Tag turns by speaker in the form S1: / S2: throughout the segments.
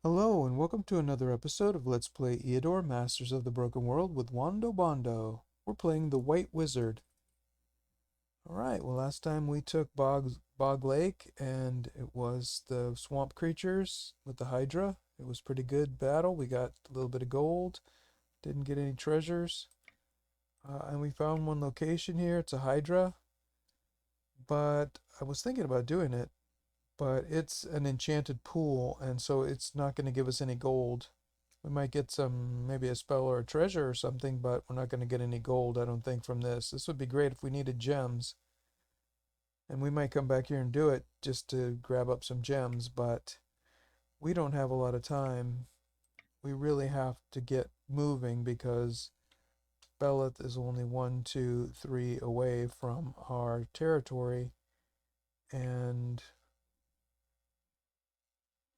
S1: Hello, and welcome to another episode of Let's Play Eador, Masters of the Broken World with Wando Bondo. We're playing the White Wizard. Alright, well last time we took Bog Lake, and it was the swamp creatures with the Hydra. It was pretty good battle. We got a little bit of gold, didn't get any treasures. And we found one location here. It's a Hydra, but I was thinking about doing it, but it's an enchanted pool, and so it's not going to give us any gold. We might get some, maybe a spell or a treasure or something, but we're not going to get any gold, I don't think, from this. This would be great if we needed gems. And we might come back here and do it just to grab up some gems, but we don't have a lot of time. We really have to get moving because Belith is only 1, 2, 3 away from our territory, and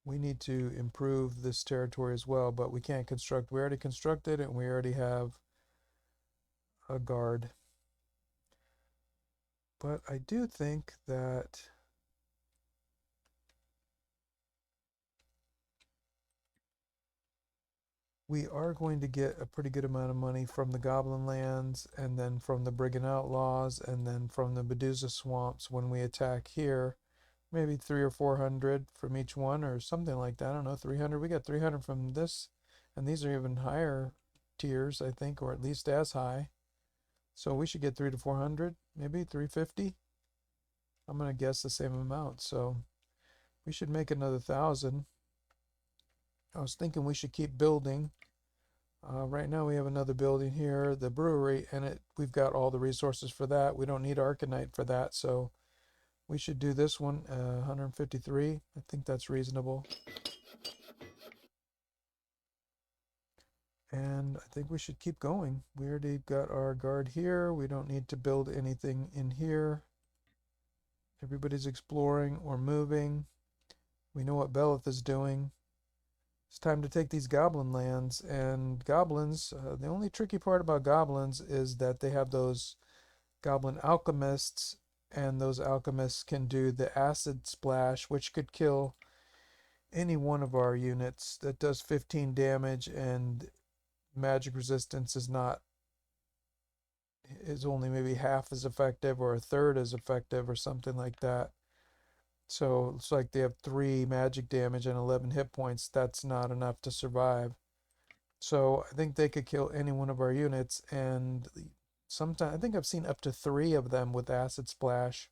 S1: we need to improve this territory as well, but we can't construct. We already constructed and we already have a guard. But I do think that we are going to get a pretty good amount of money from the Goblin lands, and then from the Brigand Outlaws, and then from the Medusa swamps when we attack here. Maybe 300 or 400 from each one, or something like that. I don't know, 300. We got 300 from this, and these are even higher tiers, I think, or at least as high. So we should get 300 to 400, maybe 350. I'm gonna guess the same amount, so we should make another 1,000. I was thinking we should keep building. Right now we have another building here, the brewery, and we've got all the resources for that. We don't need Arcanite for that, so we should do this one, 153. I think that's reasonable. And I think we should keep going. We already got our guard here. We don't need to build anything in here. Everybody's exploring or moving. We know what Belith is doing. It's time to take these goblin lands. And goblins, the only tricky part about goblins is that they have those goblin alchemists, and those alchemists can do the acid splash, which could kill any one of our units. That does 15 damage, and magic resistance is only maybe half as effective or a third as effective or something like that. So it's like they have 3 magic damage and 11 hit points. That's not enough to survive. So I think they could kill any one of our units, and sometimes I think I've seen up to 3 of them with acid splash.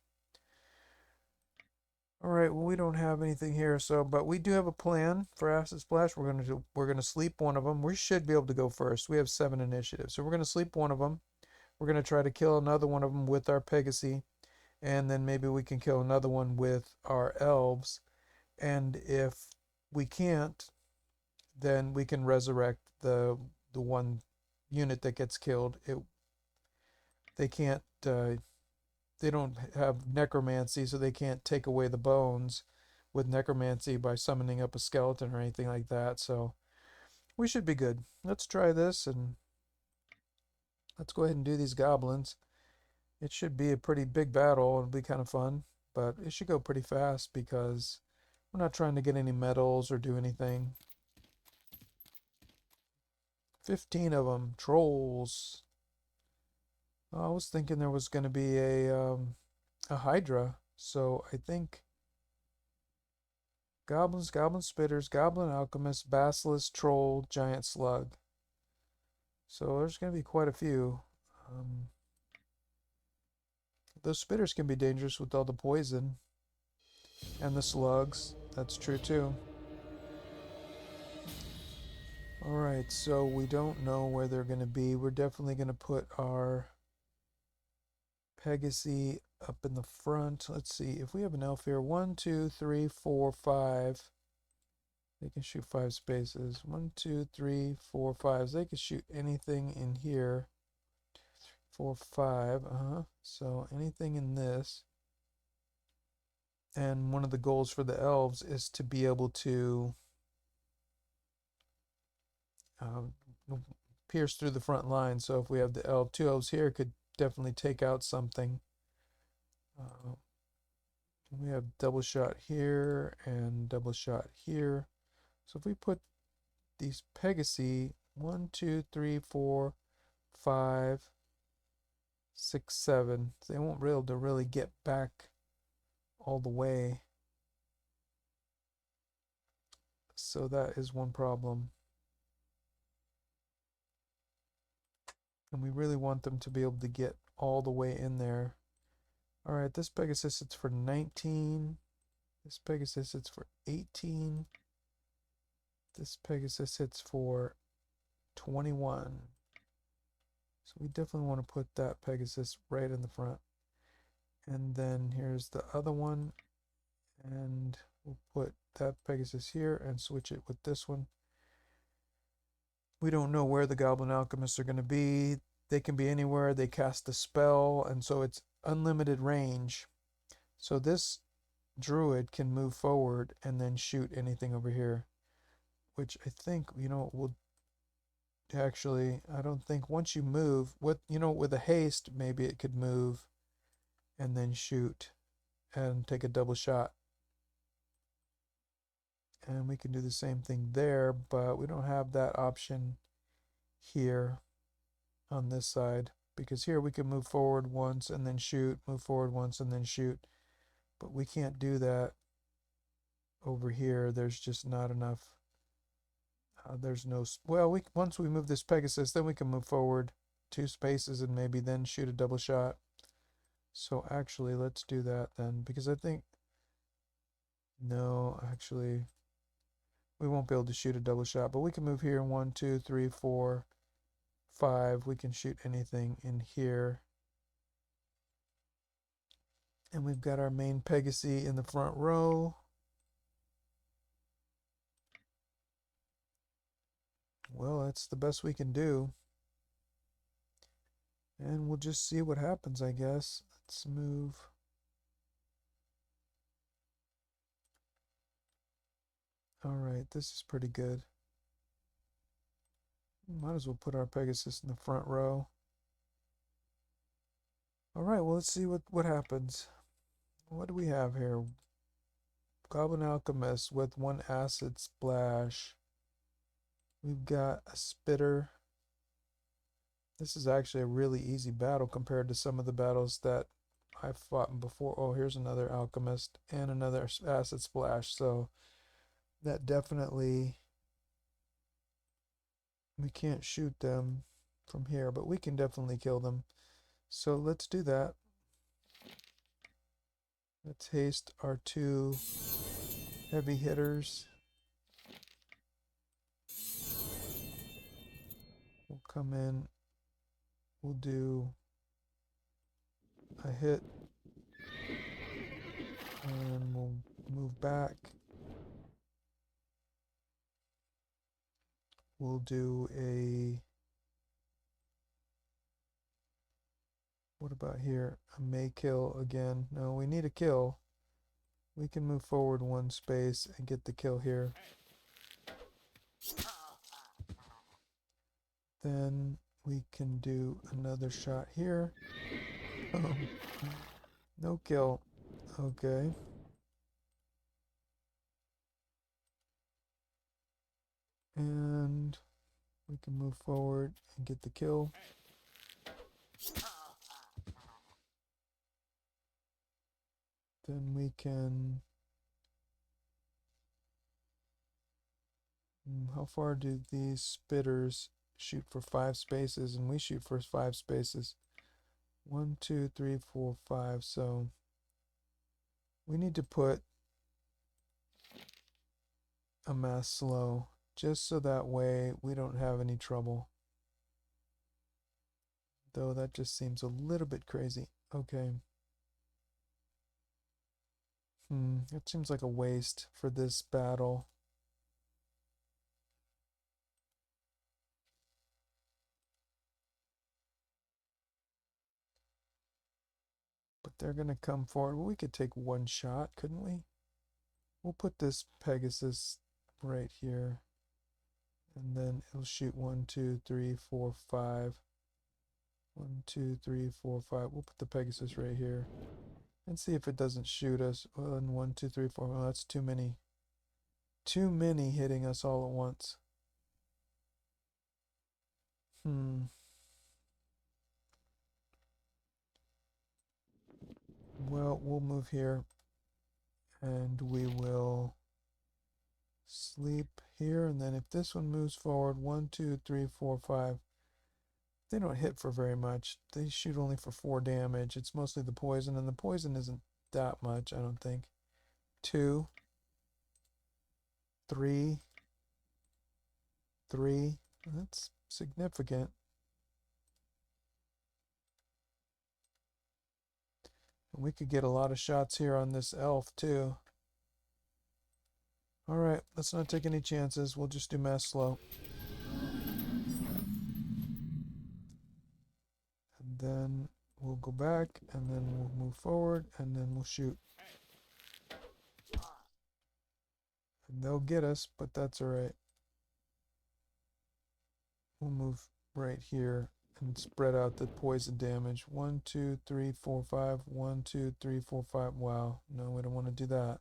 S1: All right, well we don't have anything here, so but we do have a plan for acid splash. We're gonna sleep one of them. We should be able to go first. We have 7 initiatives, so we're gonna sleep one of them. We're gonna try to kill another one of them with our Pegasi, and then maybe we can kill another one with our elves. And if we can't, then we can resurrect the one unit that gets killed. They can't they don't have necromancy, so they can't take away the bones with necromancy by summoning up a skeleton or anything like that. So we should be good. Let's try this, and let's go ahead and do these goblins. It should be a pretty big battle. It'll be kind of fun, but it should go pretty fast because we're not trying to get any medals or do anything. 15 of them. Trolls. I was thinking there was going to be a Hydra, so I think goblins, goblin spitters, goblin alchemist, basilisk, troll, giant slug. So there's going to be quite a few. Um, those spitters can be dangerous with all the poison. And the slugs. That's true too. Alright, so we don't know where they're going to be. We're definitely going to put our Pegasi up in the front. Let's see if we have an elf here. 1, 2, 3, 4, 5. They can shoot 5 spaces. 1, 2, 3, 4, 5. So they can shoot anything in here. 4, 5. So anything in this. And one of the goals for the elves is to be able to pierce through the front line. So if we have the 2 elves here, could definitely take out something. We have double shot here and double shot here. So if we put these Pegasi, 1, 2, 3, 4, 5, 6, 7, they won't be able to really get back all the way. So that is one problem. And we really want them to be able to get all the way in there. Alright, this Pegasus sits for 19. This Pegasus sits for 18. This Pegasus sits for 21. So we definitely want to put that Pegasus right in the front. And then here's the other one. And we'll put that Pegasus here and switch it with this one. We don't know where the Goblin Alchemists are going to be. They can be anywhere. They cast a spell, and so it's unlimited range. So this druid can move forward and then shoot anything over here, which I think, will actually, I don't think once you move, with a haste, maybe it could move and then shoot and take a double shot. And we can do the same thing there, but we don't have that option here on this side, because here we can move forward once and then shoot, move forward once and then shoot, but we can't do that over here. There's just not enough. There's no, well, once we move this Pegasus, then we can move forward 2 spaces and maybe then shoot a double shot. So actually, let's do that then, because I think, no, actually, we won't be able to shoot a double shot, but we can move here 1, 2, 3, 4, 5. We can shoot anything in here. And we've got our main Pegasi in the front row. Well, that's the best we can do. And we'll just see what happens, I guess. Let's move. Alright, this is pretty good. Might as well put our Pegasus in the front row. Alright, well, let's see what happens. What do we have here? Goblin Alchemist with 1 acid splash. We've got a spitter. This is actually a really easy battle compared to some of the battles that I've fought before. Oh, here's another alchemist and another acid splash. So that definitely, we can't shoot them from here, but we can definitely kill them. So let's do that. Let's haste our 2 heavy hitters. We'll come in. We'll do a hit. And we'll move back. We'll do a, what about here? A may kill again. No, we need a kill. We can move forward 1 space and get the kill here. Then we can do another shot here. No kill. Okay. And we can move forward and get the kill. Then we can, how far do these spitters shoot? For 5 spaces, and we shoot for 5 spaces. 1, 2, 3, 4, 5. So we need to put a mass slow, just so that way we don't have any trouble. Though that just seems a little bit crazy. Okay. It seems like a waste for this battle. But they're gonna come forward. Well, we could take 1 shot, couldn't we? We'll put this Pegasus right here. And then it'll shoot 1, 2, 3, 4, 5. 1, 2, 3, 4, 5. We'll put the Pegasus right here. And see if it doesn't shoot us. 1, 2, 3, 4. Well, that's too many. too many hitting us all at once. Well, we'll move here and we will sleep here, and then if this one moves forward, 1, 2, 3, 4, 5, they don't hit for very much. They shoot only for 4 damage. It's mostly the poison, and the poison isn't that much, I don't think. 2, 3, 3. That's significant. And we could get a lot of shots here on this elf too. Alright, let's not take any chances. We'll just do mass slow. And then we'll go back, and then we'll move forward, and then we'll shoot. And they'll get us, but that's alright. We'll move right here and spread out the poison damage. 1, 2, 3, 4, 5. 1, 2, 3, 4, 5. Wow, no, we don't want to do that.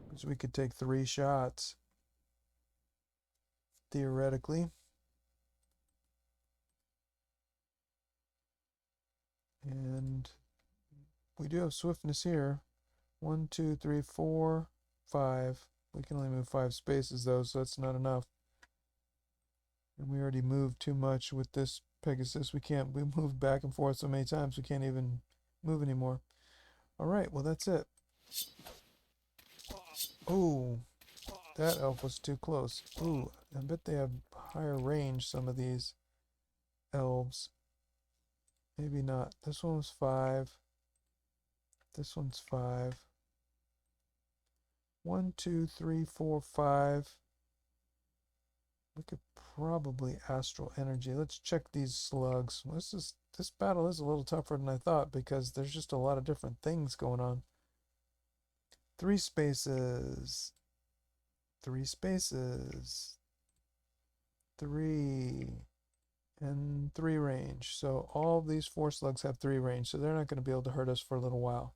S1: Because we could take 3 shots. Theoretically. And we do have swiftness here. 1, 2, 3, 4, 5. We can only move 5 spaces though, so that's not enough. And we already moved too much with this Pegasus. We moved back and forth so many times we can't even move anymore. Alright, well that's it. Oh, that elf was too close. Ooh, I bet they have higher range, some of these elves. Maybe not. This one was 5. This one's 5. 1, 2, 3, 4, 5. We could probably astral energy. Let's check these slugs. This battle is a little tougher than I thought because there's just a lot of different things going on. 3 spaces. 3 spaces. 3. And 3 range. So all of these 4 slugs have 3 range, so they're not going to be able to hurt us for a little while.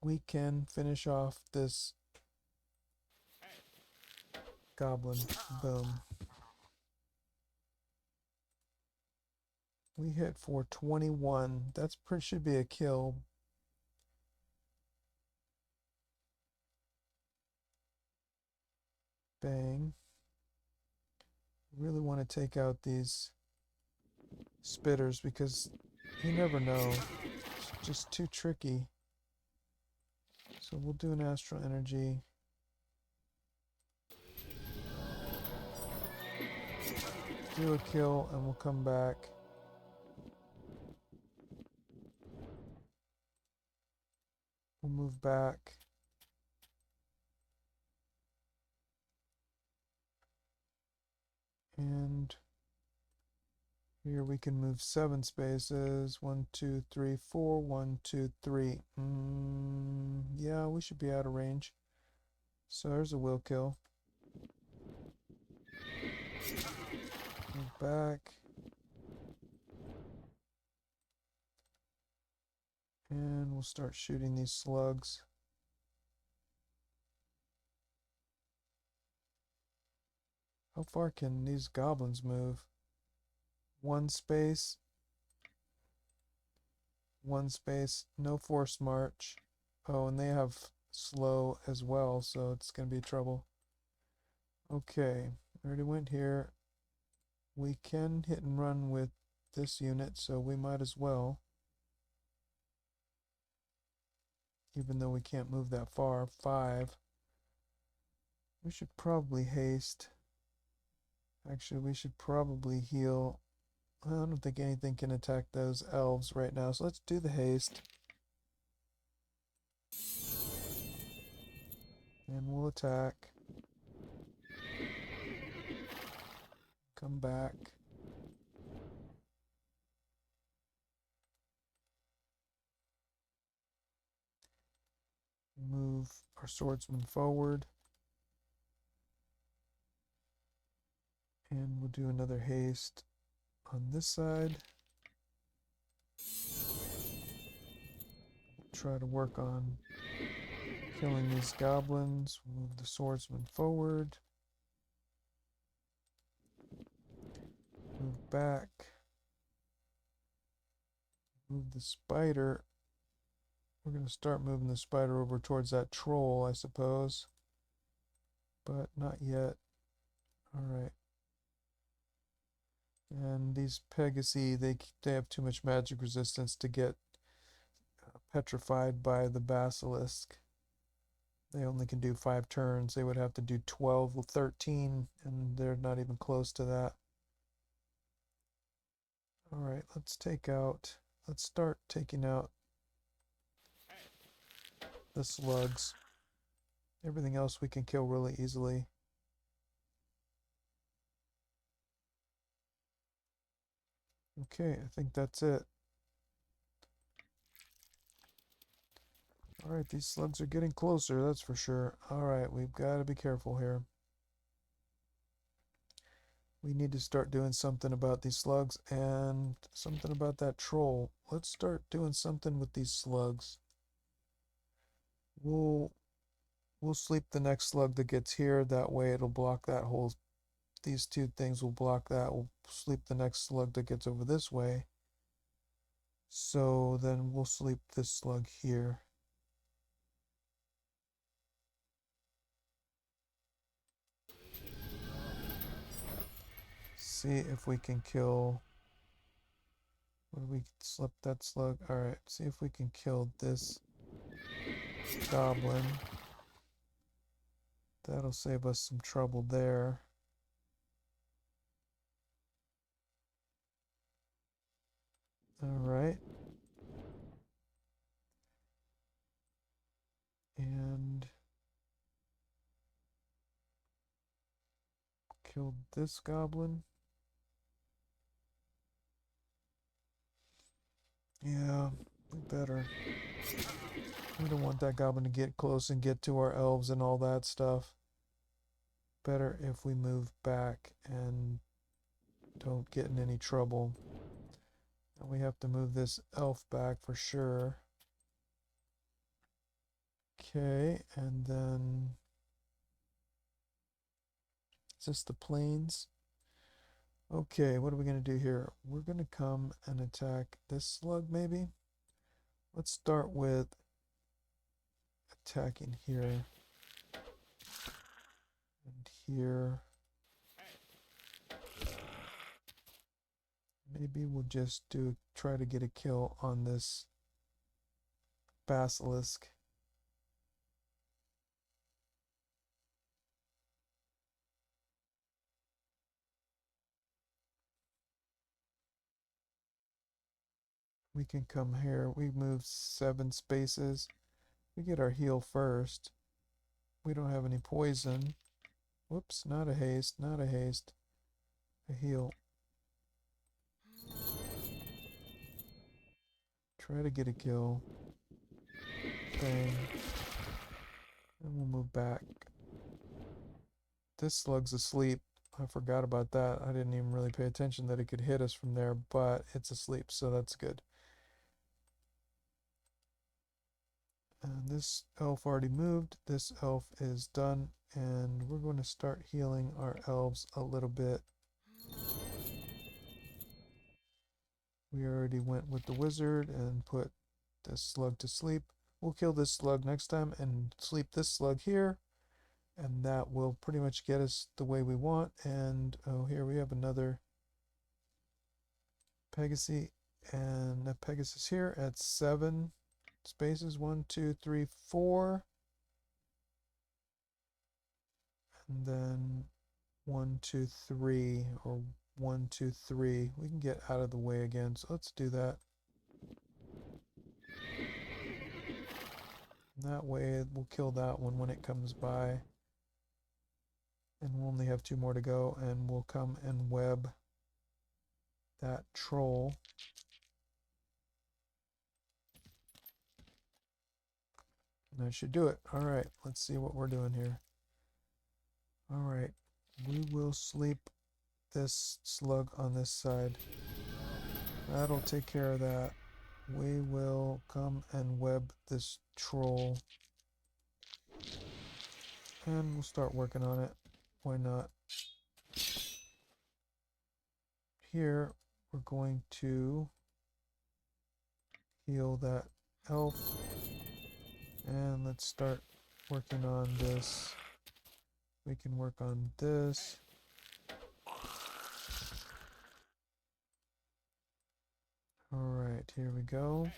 S1: We can finish off this goblin. Boom. We hit for 21. That's should be a kill. Bang. Really want to take out these spitters because you never know. It's just too tricky. So we'll do an astral energy. Do a kill and we'll come back. We'll move back. And here we can move 7 spaces. 1, 2, 3, 4. 1, 2, 3. Yeah, we should be out of range. So there's a will kill. Move back. And we'll start shooting these slugs. How far can these goblins move? 1 space. 1 space. No force march. Oh, and they have slow as well, so it's going to be trouble. Okay, already went here. We can hit and run with this unit, so we might as well. Even though we can't move that far. 5. We should probably haste. Actually, we should probably heal. I don't think anything can attack those elves right now, so let's do the haste. And we'll attack. Come back. Move our swordsman forward. And we'll do another haste on this side. Try to work on Killing these goblins. Move the swordsman forward. Move back. Move the spider. We're going to start moving the spider over towards that troll, I suppose. But not yet. Alright. And these Pegasi, they have too much magic resistance to get petrified by the basilisk. They only can do 5 turns. They would have to do 12 or 13, and they're not even close to that. Alright, let's start taking out the slugs. Everything else we can kill really easily. Okay, I think that's it. Alright, these slugs are getting closer, that's for sure. Alright, we've got to be careful here. We need to start doing something about these slugs and something about that troll. Let's start doing something with these slugs. We'll sleep the next slug that gets here. That way it'll block that whole... These two things will block that. We'll sleep the next slug that gets over this way. So then we'll sleep this slug here. See if we can kill... We slip that slug. Alright, see if we can kill this goblin. That'll save us some trouble there. Alright. And killed this goblin. Yeah, we better. We don't want that goblin to get close and get to our elves and all that stuff. Better if we move back and don't get in any trouble. And we have to move this elf back for sure. Okay, and then... Is this the plains? Okay, what are we going to do here? We're going to come and attack this slug, maybe? Let's start with attacking here. And here. Maybe we'll just try to get a kill on this basilisk. We can come here. We move 7 spaces. We get our heal first. We don't have any poison. Whoops, not a haste, not a haste. A heal. Try to get a kill. Bang. And we'll move back. This slug's asleep. I forgot about that. I didn't even really pay attention that it could hit us from there, but it's asleep, so that's good. And this elf already moved. This elf is done, and we're going to start healing our elves a little bit. We already went with the wizard and put this slug to sleep. We'll kill this slug next time and sleep this slug here, and that will pretty much get us the way we want. And oh, here we have another Pegasi, and a Pegasus here at 7 spaces. 1, 2, 3, 4, and then 1, 2, 3, or 1, 2, 3. We can get out of the way again, so let's do that. That way we'll kill that one when it comes by. And we'll only have 2 more to go, and we'll come and web that troll. And that should do it. Alright, let's see what we're doing here. Alright, we will sleep this slug on this side. That'll take care of that. We will come and web this troll. And we'll start working on it. Why not? Here, we're going to heal that elf. And let's start working on this. We can work on this. Alright, here we go.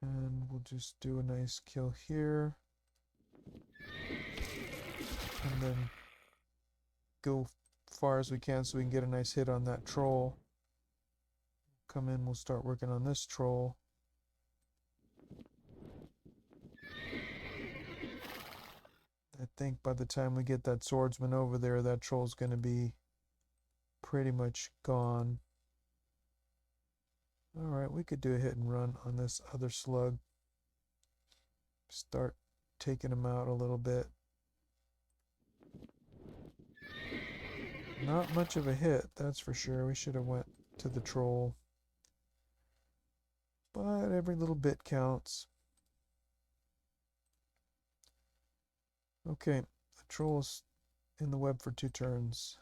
S1: And we'll just do a nice kill here. And then go far as we can so we can get a nice hit on that troll. Come in, we'll start working on this troll. I think by the time we get that swordsman over there, that troll's going to be pretty much gone. Alright, we could do a hit and run on this other slug. Start taking him out a little bit. Not much of a hit, that's for sure. We should have went to the troll. But every little bit counts. Okay, the troll's in the web for 2 turns.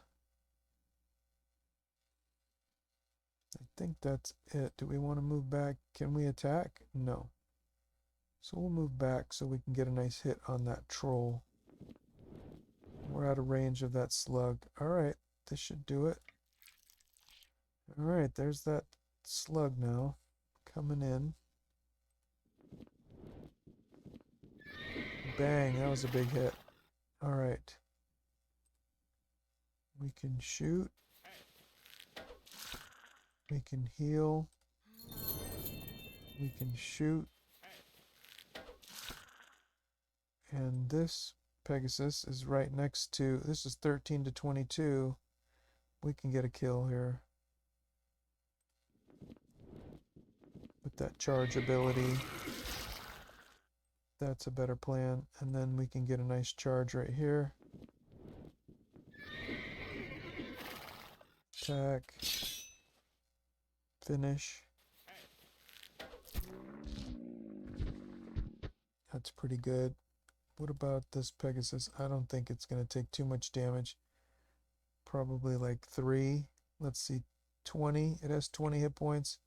S1: I think that's it. Do we want to move back? Can we attack? No. So we'll move back so we can get a nice hit on that troll. We're out of range of that slug. Alright, this should do it. Alright, there's that slug now. Coming in. Bang, that was a big hit. Alright. We can shoot. We can heal. We can shoot. And this Pegasus is right next to, this is 13 to 22. We can get a kill here with that charge ability. That's a better plan. And then we can get a nice charge right here. Attack. Finish. That's pretty good. What about this Pegasus? I don't think it's going to take too much damage. Probably like 3. Let's see. 20. It has 20 hit points.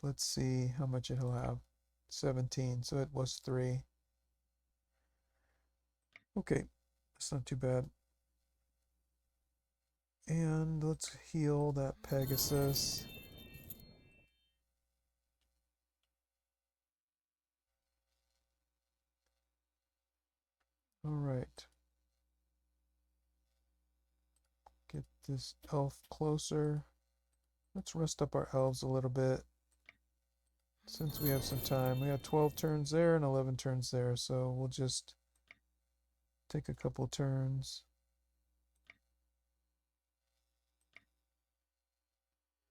S1: Let's see how much it'll have. 17. So it was 3. Okay. That's not too bad. And let's heal that Pegasus. Alright. Get this elf closer. Let's rest up our elves a little bit. Since we have some time. We got 12 turns there and 11 turns there. So we'll just take a couple turns.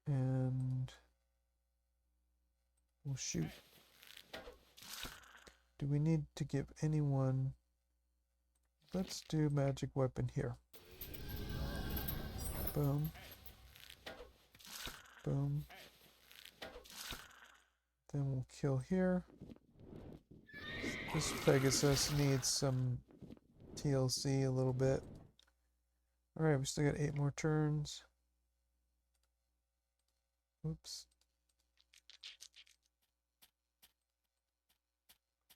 S1: And we'll shoot. Do we need to give anyone... Let's do magic weapon here. Boom. Boom. Then we'll kill here. This Pegasus needs some TLC a little bit. Alright, we still got 8 more turns. Oops.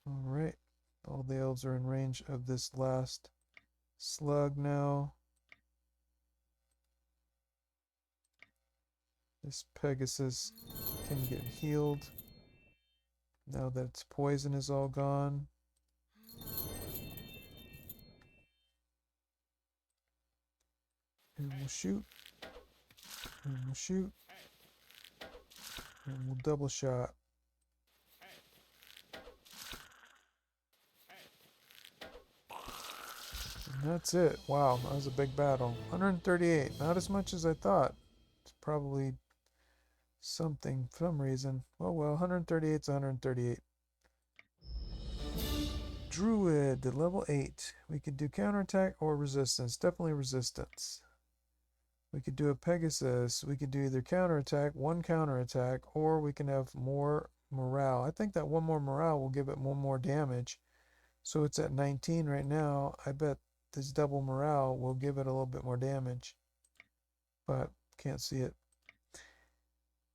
S1: Alright. All the elves are in range of this last slug now. This Pegasus can get healed now that its poison is all gone. And we'll shoot. And we'll shoot. And we'll double shot. And that's it. Wow, that was a big battle. 138. Not as much as I thought. It's probably something for some reason. Oh well, 138 is 138. Druid, level 8. We could do counterattack or resistance. Definitely resistance. We could do a Pegasus. We could do either counterattack, one counterattack, or we can have more morale. I think that one more morale will give it one more damage. So it's at 19 right now. I bet this double morale will give it a little bit more damage. But can't see it.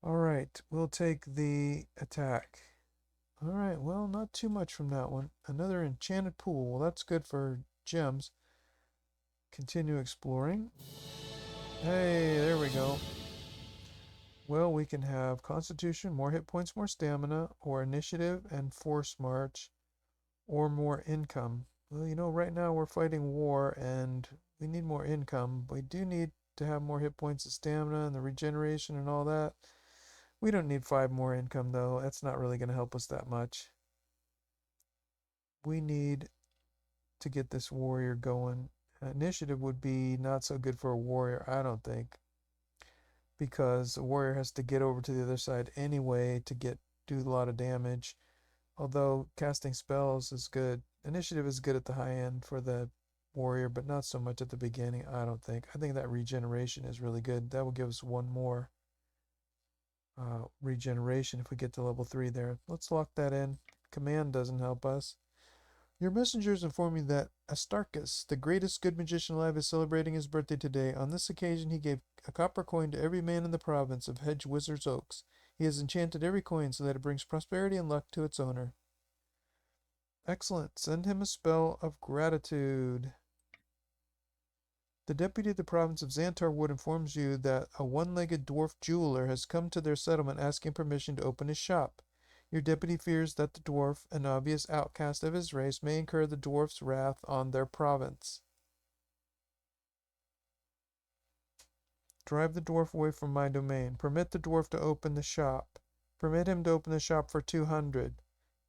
S1: Alright, we'll take the attack. Alright, well, not too much from that one. Another enchanted pool. Well, that's good for gems. Continue exploring. Hey, there we go. Well, we can have Constitution, more hit points, more stamina, or Initiative and Force March, or more income. Well, you know, right now we're fighting war and we need more income. We do need to have more hit points and stamina and the regeneration and all that. We don't need 5 more income though. That's not really going to help us that much. We need to get this warrior going. Initiative would be not so good for a warrior, I don't think, because a warrior has to get over to the other side anyway to do a lot of damage. Although casting spells is good. Initiative is good at the high end for the warrior, but not so much at the beginning, I don't think. I think that regeneration is really good. That will give us one more regeneration if we get to level 3 there. Let's lock that in. Command doesn't help us. Your messengers inform me that Astarchus, the greatest good magician alive, is celebrating his birthday today. On this occasion, he gave a copper coin to every man in the province of Hedge Wizard's Oaks. He has enchanted every coin so that it brings prosperity and luck to its owner. Excellent. Send him a spell of gratitude. The deputy of the province of Xantar Wood informs you that a one-legged dwarf jeweler has come to their settlement asking permission to open his shop. Your deputy fears that the dwarf, an obvious outcast of his race, may incur the dwarf's wrath on their province. Drive the dwarf away from my domain. Permit the dwarf to open the shop. Permit him to open the shop for 200.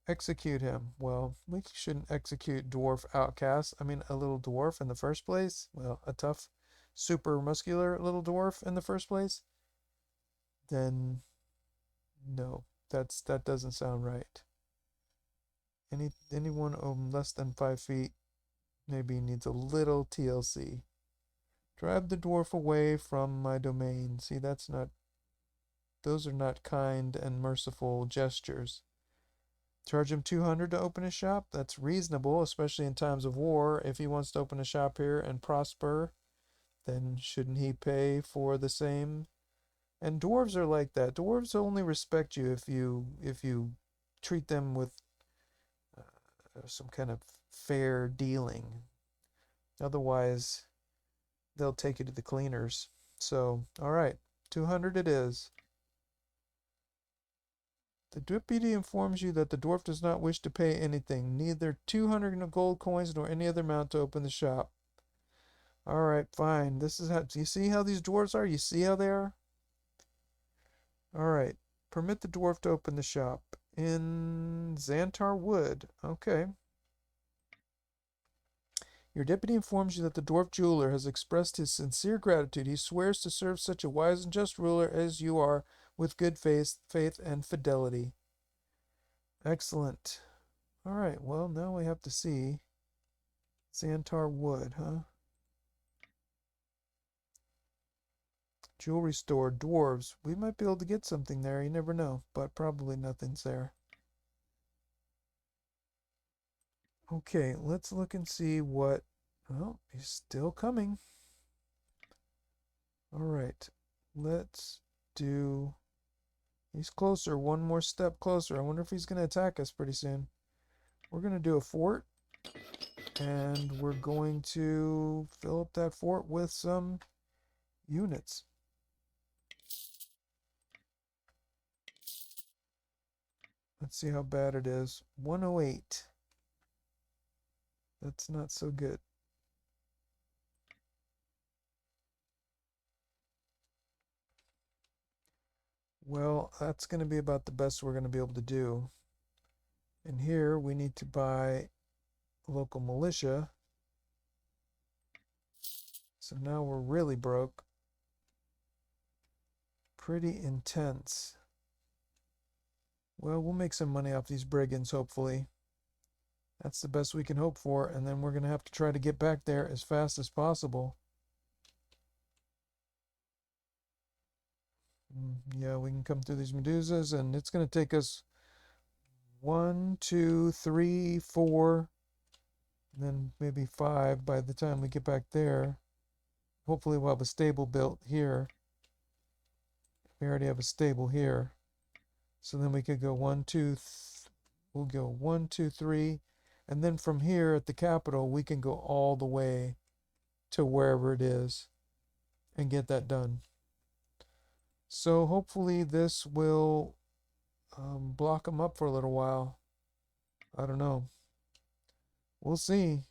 S1: Execute him. Well, we shouldn't execute dwarf outcast. I mean, a little dwarf in the first place? Well, a tough, super muscular little dwarf in the first place? Then, no. That doesn't sound right. Anyone less than 5 feet maybe needs a little TLC. Drive the dwarf away from my domain. See, those are not kind and merciful gestures. Charge him 200 to open a shop? That's reasonable, especially in times of war. If he wants to open a shop here and prosper, then shouldn't he pay for the same? And dwarves are like that. Dwarves only respect you if you treat them with some kind of fair dealing. Otherwise, they'll take you to the cleaners. So, all right, 200 it is. The deputy informs you that the dwarf does not wish to pay anything, neither 200 gold coins nor any other amount to open the shop. All right, fine. This is how. Do you see how these dwarves are? You see how they are? All right. Permit the dwarf to open the shop in Xantar Wood. Okay. Your deputy informs you that the dwarf jeweler has expressed his sincere gratitude. He swears to serve such a wise and just ruler as you are with good faith and fidelity. Excellent. All right, well, now we have to see Xantar Wood, huh? Jewelry store, dwarves. We might be able to get something there, you never know, but probably nothing's there. Okay, let's look and see what... Oh, he's still coming. All right, let's do... He's closer, one more step closer. I wonder if he's going to attack us pretty soon. We're going to do a fort, and we're going to fill up that fort with some units. Let's see how bad it is. 108. That's not so good. Well, that's going to be about the best we're going to be able to do. And here we need to buy local militia. So now we're really broke. Pretty intense. Well, we'll make some money off these brigands, hopefully. That's the best we can hope for, and then we're going to have to try to get back there as fast as possible. Yeah, we can come through these Medusas, and it's going to take us 1, 2, 3, 4, and then maybe 5 by the time we get back there. Hopefully we'll have a stable built here. We already have a stable here. So then we could go 1, 2, we'll go 1, 2, 3, and then from here at the capital we can go all the way to wherever it is and get that done. So hopefully this will block them up for a little while. I don't know. We'll see. It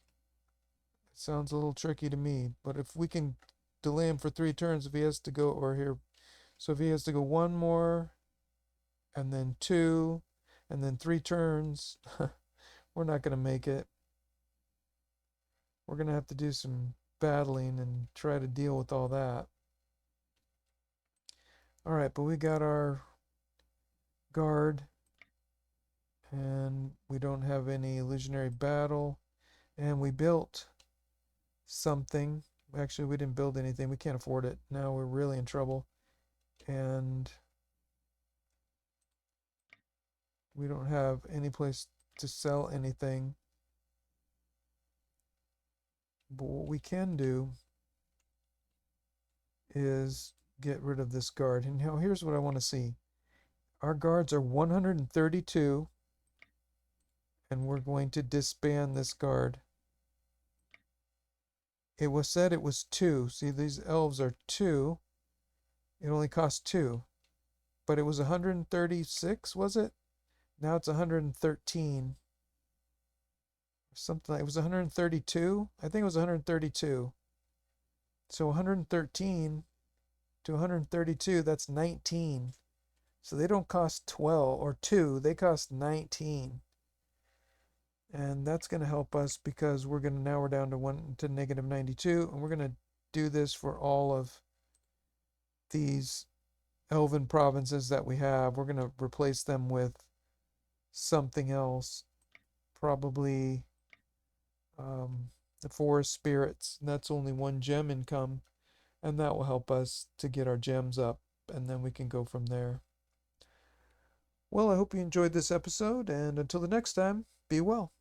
S1: sounds a little tricky to me, but if we can delay him for 3 turns, if he has to go, or here, so if he has to go 1 more, and then 2, and then 3 turns, we're not going to make it. We're going to have to do some battling and try to deal with all that. Alright, but we got our guard, and we don't have any illusionary battle, and we built something. Actually, we didn't build anything. We can't afford it. Now we're really in trouble. And we don't have any place to sell anything. But what we can do is get rid of this guard. And now here's what I want to see. Our guards are 132, and we're going to disband this guard. It was said it was 2. See, these elves are 2. It only cost 2. But it was 136, was it? Now it's 113. Something like, it was 132. I think it was 132. So 113 to 132, that's 19. So they don't cost 12 or 2, they cost 19. And that's going to help us because we're going to, now we're down to negative 92, and we're going to do this for all of these elven provinces that we have. We're going to replace them with something else, probably the forest spirits. And that's only 1 gem income, and that will help us to get our gems up, and then we can go from there. Well, I hope you enjoyed this episode, and until the next time, be well.